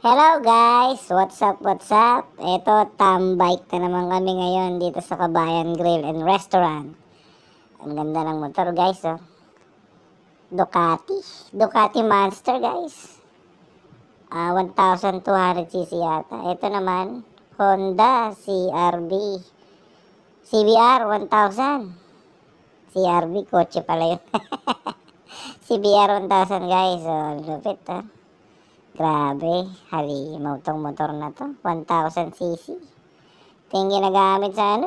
Hello guys! What's up? Ito, tambike na naman kami ngayon dito sa Kabayan Grill and Restaurant. Ang ganda ng motor guys, oh. Ducati Monster guys. 1,200cc yata. Ito naman, Honda CBR 1000. CRV, kotse pala yun. CBR 1000 guys, oh, lupit ah. Grabe, halimaw tong motor na to. 1,000cc. Ito yung ginagamit sa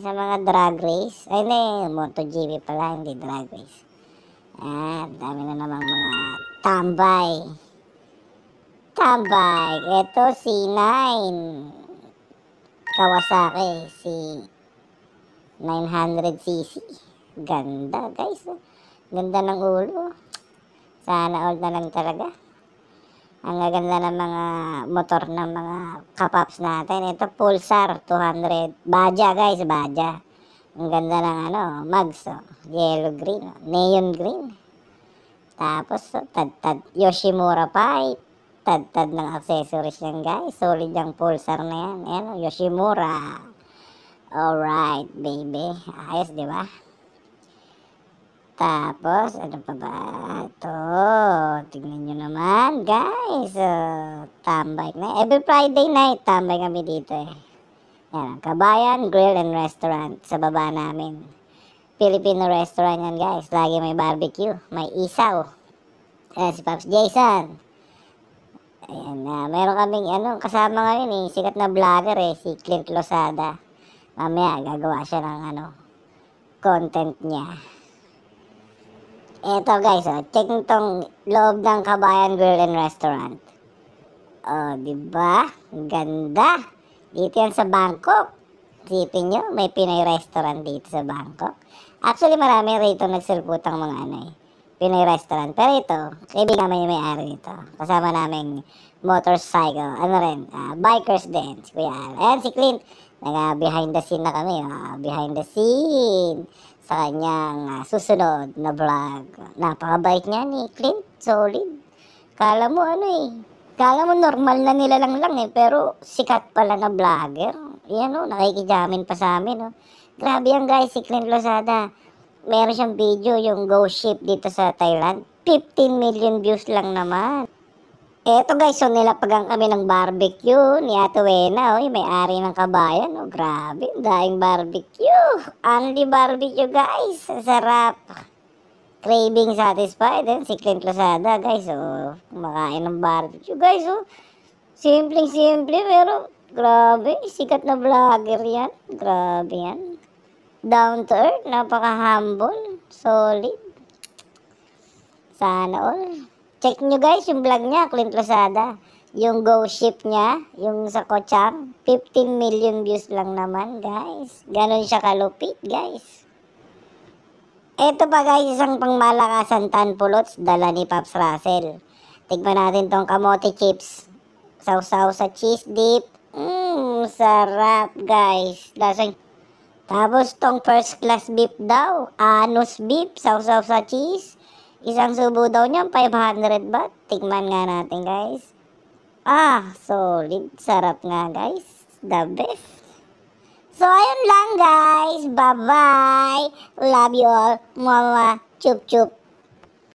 sa mga drag race. Ay, hindi, MotoGP pala, hindi drag race. Dami na namang mga tambay. Ito, C9. Kawasaki, C900cc. Ganda, guys. Ganda ng ulo. Sana all na lang talaga. Ang gaganda ng mga motor ng mga kapaps natin. Ito, Pulsar 200. Baja, guys, Baja. Ang ganda ng mags, oh. Yellow green, oh. Neon green. Tapos, tad-tad Yoshimura pipe. Tad-tad ng accessories yan, guys. Solid yung Pulsar na yan. Ayan, oh, Yoshimura. Alright, baby. Ayos, di ba? Tapos, ano pa ba? Ito, tingnan nyo naman, guys. Tambay na. Every Friday night, tambay kami dito eh. Yan, Kabayan Grill and Restaurant sa baba namin. Filipino restaurant yan, guys. Lagi may barbecue, may isaw. Ayan, si Pops Jason. Ayan, meron kaming, kasama ngayon eh, sikat na vlogger eh, si Clint Lozada. Mamaya, gagawa siya ng content niya. Eto guys, check nyo tong loob ng Kabayan Grill and Restaurant. Diba? Ganda. Dito yan sa Bangkok. Sipin nyo, may Pinoy restaurant dito sa Bangkok. Actually, marami rito nagsulputang mga Pinoy restaurant. Pero ito, kaibigan naman yung may-ari nito. Kasama namin motorcycle. Bikers din. Si Kuya Al. Ayan si Clint. Behind the scene na kami. Behind the scene. Sa kanyang susunod na vlog. Napakabait niya ni Clint. Solid. Kala mo Kala mo normal na nilalang lang pero sikat pala na vlogger. Yan nakikijamin pa sa amin. Grabe yan guys, si Clint Lozada. Meron siyang video, yung ghost ship dito sa Thailand. 15 million views lang naman. Eto guys, nilapagan kami ng barbecue ni Ate Wena, may-ari ng Kabayan. Grabe, daing barbecue. Only barbecue guys, sarap. Craving satisfied. Si Clint Lozada guys, kumakain ng barbecue guys. Simpleng-simple pero grabe, sikat na vlogger yan. Grabe yan. Down to earth, napaka-humble, solid. Sana all. Check nyo guys yung vlog niya, Clint Lozada. Yung ghost ship niya, yung sa Kochang. 15 million views lang naman guys. Ganon siya kalupit guys. Eto pa guys, isang pangmalakasan tanpulots, dala ni Pops Russell. Tignan natin tong kamote chips. Sausaw sa cheese dip. Sarap guys. Tapos tong first class beef daw. Anus beef, sausaw sa cheese. Isang subo daw niyan, 500 baht. Tikman nga natin, guys. Solid. Sarap nga, guys. The best. So, ayun lang, guys. Bye-bye. Love you all. Mama. Chup-chup.